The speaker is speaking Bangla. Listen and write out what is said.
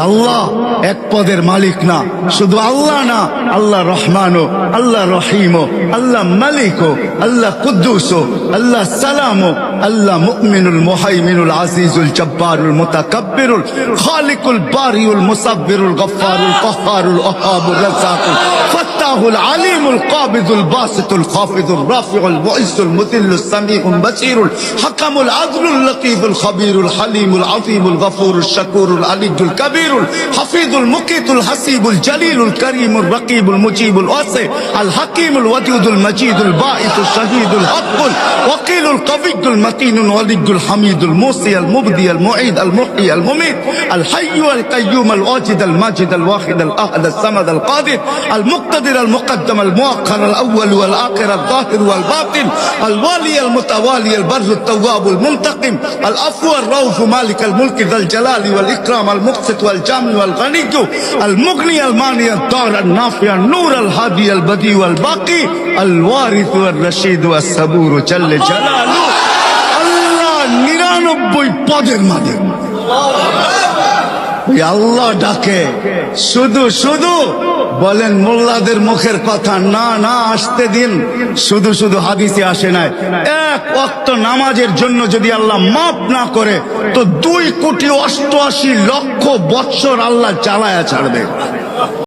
আল্লাহ এক পদের মালিক না, শুধু আল্লাহ না, আল্লাহ রহমানও, আল্লাহ রহিমও, আল্লাহ মালিকও, আল্লাহ কুদ্দুসও, আল্লাহ সালামও, আল্লাহ মুমিনুল মুহাইমিনুল আজিজুল জব্বারুল মুতাকাব্বিরুল খালিকুল বারিউল মুসাব্বিরুল গফফারুল কহ্হারুল ওয়াহাবুর রাজ্জাকুল ফাত্তাহুল আলিমুল কাবিদুল বাসিতুল খাফিদুর রাফিউল মুইজ্জুল মুদিল্লুস সামিউল বাসীরুল হাকামুল আদলুল লতীফুল খবীরুল হালিমুল আযীমুল গফুরুশ শাকুরুল আলিয়্যুল কাবীর حفيظ المقيت الحسيب الجليل الكريم الرقيب المجيب الواسع الحكيم الودود المجيد الباعث الشهيد الحق الوكيل القوي المتين الولي الحميد الموصي المبدي المعيد المحيي المميت الحي القيوم الواجد الماجد الواحد الاحد الصمد القادر المقتدر المقدم المؤخر الاول والاخر الظاهر والباطن الوالي المتوالي البر التواب المنتقم العفو الرؤوف مالك الملك ذا الجلال والاكرام المقسط والجامع والغني المغني المانع الضار النافع النور الهادي البديع والباقي الوارث والرشيد والصبور جل جلاله আল্লাহ 99 পদের মালিক। আল্লাহ ডাকে শুধু শুধু বলেন মোল্লাদের মুখের কথা না না, আসতে দিন। শুধু শুধু হাদিসে আসে নাই, এক ওয়াক্ত নামাজের জন্য যদি আল্লাহ মাফ না করে তো 2,88,00,000 বৎসর আল্লাহ জ্বালায়া ছাড়বে।